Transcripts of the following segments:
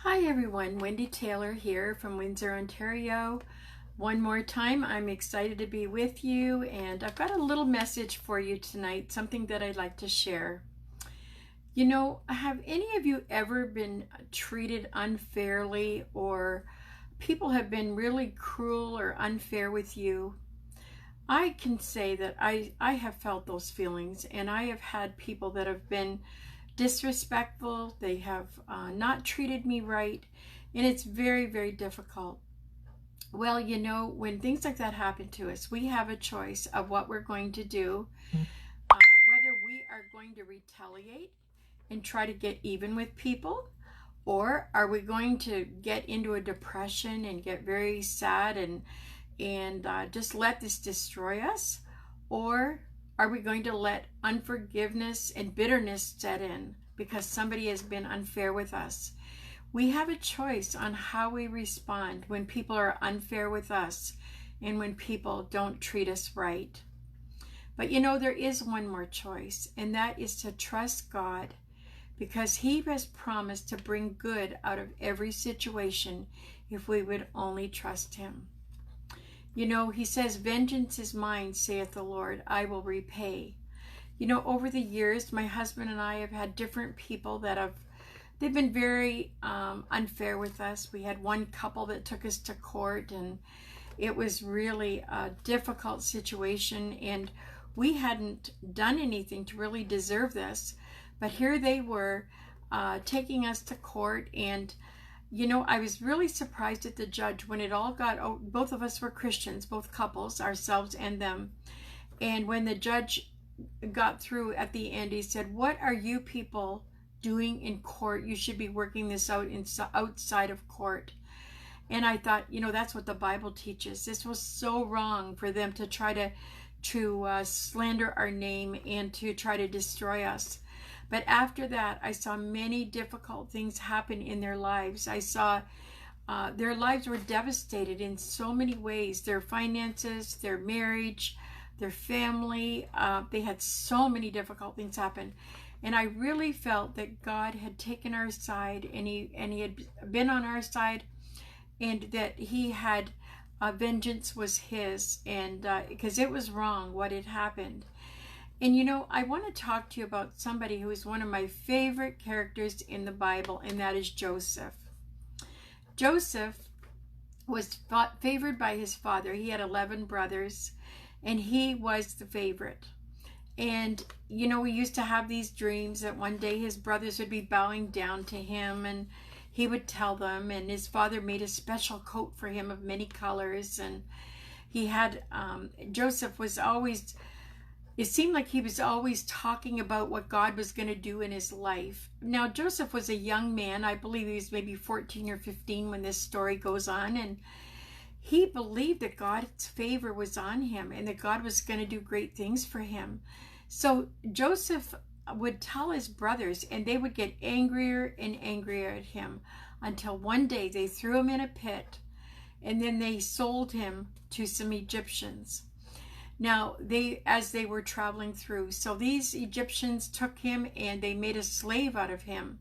Hi everyone, Wendy Taylor here from Windsor, Ontario. One more time, I'm excited to be with you, and I've got a little message for you tonight, something that I'd like to share. You know, have any of you ever been treated unfairly, or people have been really cruel or unfair with you? I can say that I have felt those feelings, and I have had people that have been disrespectful. They have not treated me right, and it's very, very difficult. Well, you know, when things like that happen to us, we have a choice of what we're going to do, whether we are going to retaliate and try to get even with people, or are we going to get into a depression and get very sad and just let this destroy us? Or are we going to let unforgiveness and bitterness set in because somebody has been unfair with us? We have a choice on how we respond when people are unfair with us and when people don't treat us right. But you know, there is one more choice, and that is to trust God, because He has promised to bring good out of every situation if we would only trust Him. You know, He says, "Vengeance is mine, saith the Lord, I will repay." You know, over the years, my husband and I have had different people that they've been very unfair with us. We had one couple that took us to court, and it was really a difficult situation, and we hadn't done anything to really deserve this. But here they were taking us to court, and you know, I was really surprised at the judge when it all got out. Both of us were Christians, both couples, ourselves and them. And when the judge got through at the end, he said, "What are you people doing in court? You should be working this out outside of court." And I thought, you know, that's what the Bible teaches. This was so wrong for them to try to slander our name and to try to destroy us. But after that, I saw many difficult things happen in their lives. I saw their lives were devastated in so many ways. Their finances, their marriage, their family. They had so many difficult things happen. And I really felt that God had taken our side, and he had been on our side, and that He had vengeance was His, and because it was wrong what had happened. And you know, I want to talk to you about somebody who is one of my favorite characters in the Bible, and that is Joseph. Joseph was favored by his father. He had 11 brothers, and he was the favorite. And you know, we used to have these dreams that one day his brothers would be bowing down to him, and he would tell them, and his father made a special coat for him of many colors. And he had Joseph was always, it seemed like he was always talking about what God was going to do in his life. Now, Joseph was a young man. I believe he was maybe 14 or 15 when this story goes on. And he believed that God's favor was on him and that God was going to do great things for him. So Joseph would tell his brothers, and they would get angrier and angrier at him until one day they threw him in a pit, and then they sold him to some Egyptians. Now, as they were traveling through, so these Egyptians took him and they made a slave out of him.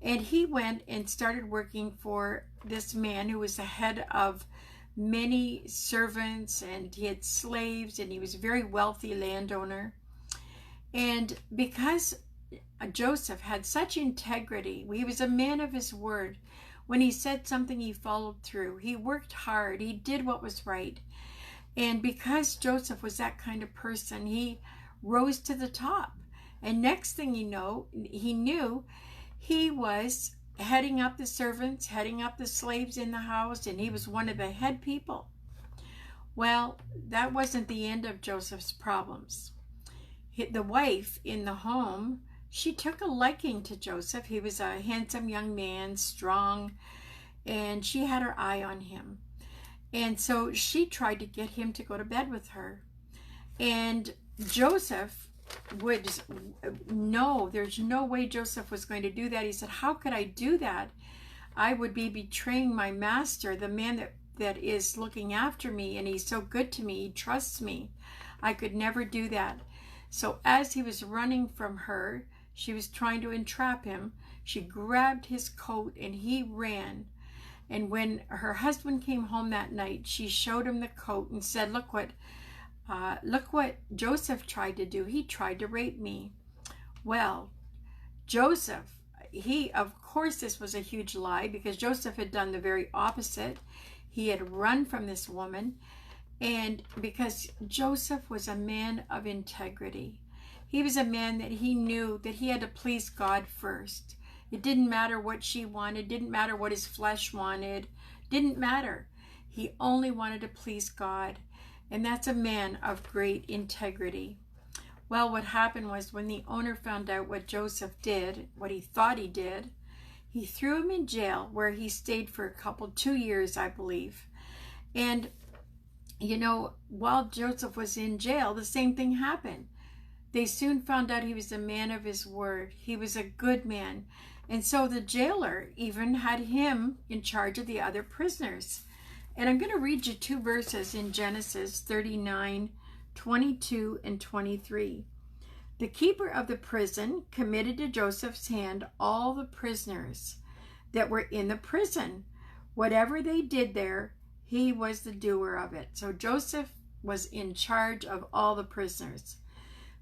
And he went and started working for this man who was the head of many servants, and he had slaves, and he was a very wealthy landowner. And because Joseph had such integrity, he was a man of his word. When he said something, he followed through. He worked hard. He did what was right. And because Joseph was that kind of person, he rose to the top. And next thing he knew he was heading up the servants, heading up the slaves in the house, and he was one of the head people. Well, that wasn't the end of Joseph's problems. The wife in the home, she took a liking to Joseph. He was a handsome young man, strong, and she had her eye on him. And so she tried to get him to go to bed with her. And Joseph would no, there's no way Joseph was going to do that. He said, "How could I do that? I would be betraying my master, the man that is looking after me, and he's so good to me. He trusts me. I could never do that." So as he was running from her, she was trying to entrap him. She grabbed his coat and he ran. And when her husband came home that night, she showed him the coat and said, look what Joseph tried to do. He tried to rape me. Well, Joseph, of course this was a huge lie, because Joseph had done the very opposite. He had run from this woman, and because Joseph was a man of integrity. He was a man that he knew that he had to please God first. It didn't matter what she wanted, didn't matter what his flesh wanted, didn't matter. He only wanted to please God, and that's a man of great integrity. Well, what happened was, when the owner found out what Joseph did, what he thought he did, he threw him in jail, where he stayed for 2 years, I believe. And, you know, while Joseph was in jail, the same thing happened. They soon found out he was a man of his word. He was a good man. And so the jailer even had him in charge of the other prisoners. And I'm going to read you 2 verses in Genesis 39, 22 and 23. The keeper of the prison committed to Joseph's hand all the prisoners that were in the prison. Whatever they did there, he was the doer of it. So Joseph was in charge of all the prisoners.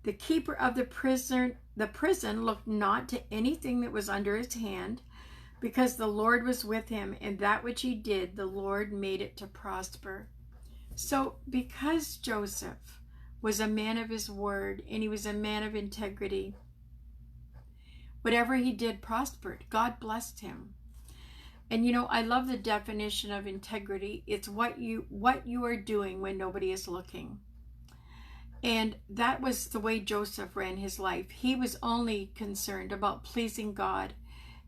The keeper of the prison looked not to anything that was under his hand, because the Lord was with him, and that which he did, the Lord made it to prosper. So because Joseph was a man of his word, and he was a man of integrity, whatever he did prospered. God blessed him. And you know, I love the definition of integrity. It's what you are doing when nobody is looking. And that was the way Joseph ran his life. He was only concerned about pleasing God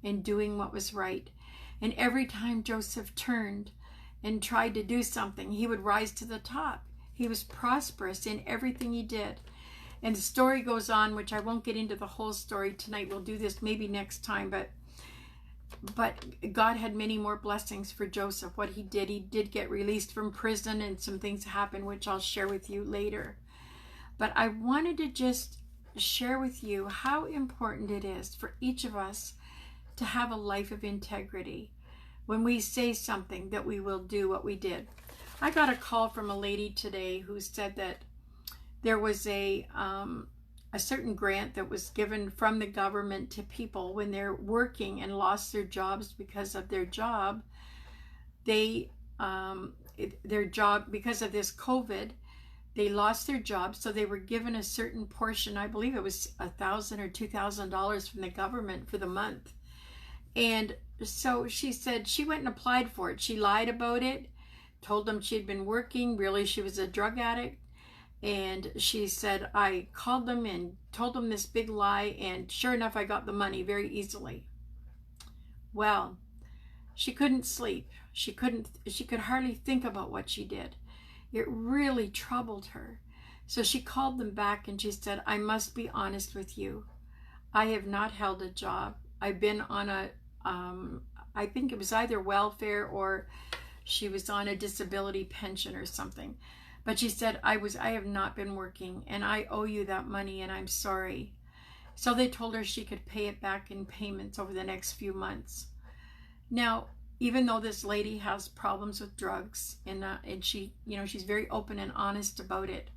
and doing what was right. And every time Joseph turned and tried to do something, he would rise to the top. He was prosperous in everything he did. And the story goes on, which I won't get into the whole story tonight. We'll do this maybe next time, but God had many more blessings for Joseph. What he did get released from prison, and some things happened, which I'll share with you later. But I wanted to just share with you how important it is for each of us to have a life of integrity. When we say something, that we will do what we did. I got a call from a lady today who said that there was a certain grant that was given from the government to people when they're working and lost their jobs because of their job. Their job, because of this COVID, they lost their job, so they were given a certain portion. I believe it was $1,000 or $2,000 from the government for the month. And so she said she went and applied for it. She lied about it, told them she had been working. Really, she was a drug addict. And she said, I called them and told them this big lie, and sure enough, I got the money very easily. Well, she couldn't sleep. She could hardly think about what she did. It really troubled her. So she called them back and she said, I must be honest with you. I have not held a job. I've been on I think it was either welfare, or she was on a disability pension or something. But she said, I have not been working, and I owe you that money, and I'm sorry. So they told her she could pay it back in payments over the next few months. Now, even though this lady has problems with drugs, and she, she's very open and honest about it,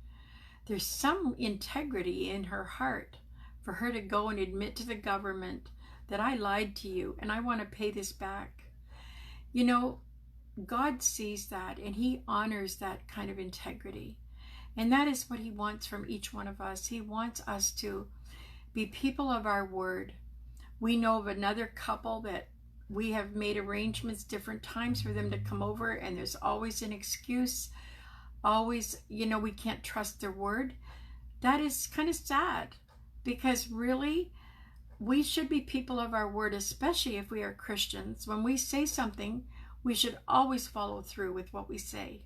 there's some integrity in her heart for her to go and admit to the government that I lied to you and I want to pay this back. You know, God sees that, and he honors that kind of integrity. And that is what he wants from each one of us. He wants us to be people of our word. We know of another couple that we have made arrangements different times for them to come over, and there's always an excuse. Always, we can't trust their word. That is kind of sad, because really, we should be people of our word, especially if we are Christians. When we say something, we should always follow through with what we say.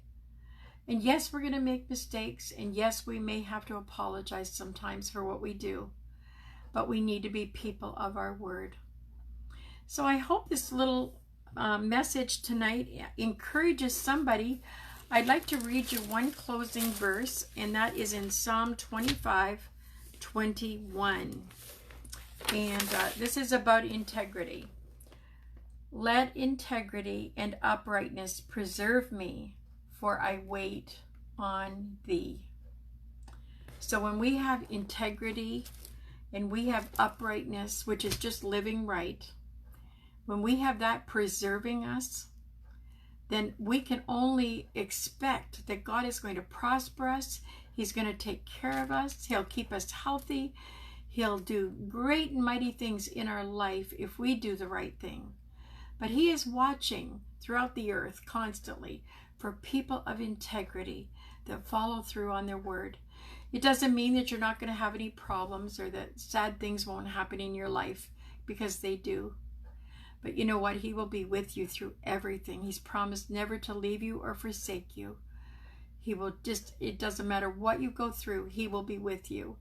And yes, we're going to make mistakes, and yes, we may have to apologize sometimes for what we do, but we need to be people of our word. So I hope this little message tonight encourages somebody. I'd like to read you one closing verse, and that is in Psalm 25:21. And this is about integrity. Let integrity and uprightness preserve me, for I wait on thee. So when we have integrity and we have uprightness, which is just living right, when we have that preserving us, then we can only expect that God is going to prosper us. He's going to take care of us. He'll keep us healthy. He'll do great and mighty things in our life if we do the right thing. But He is watching throughout the earth constantly for people of integrity that follow through on their word. It doesn't mean that you're not going to have any problems or that sad things won't happen in your life, because they do. But you know what? He will be with you through everything. He's promised never to leave you or forsake you. He will just, it doesn't matter what you go through, He will be with you.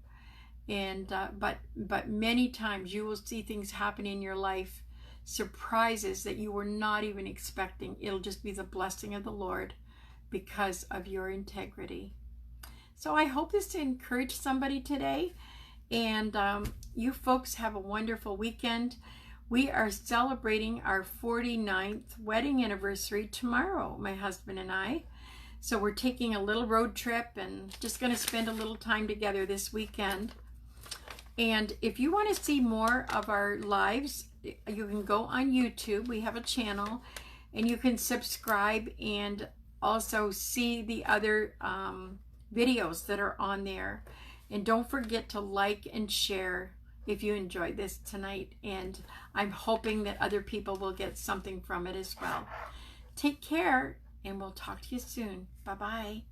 And but many times you will see things happen in your life, surprises that you were not even expecting. It'll just be the blessing of the Lord because of your integrity. So I hope this to encourage somebody today. And you folks have a wonderful weekend. We are celebrating our 49th wedding anniversary tomorrow, my husband and I. So we're taking a little road trip and just going to spend a little time together this weekend. And if you want to see more of our lives, you can go on YouTube. We have a channel, and you can subscribe and also see the other videos that are on there. And don't forget to like and share if you enjoyed this tonight. And I'm hoping that other people will get something from it as well. Take care, and we'll talk to you soon. Bye-bye.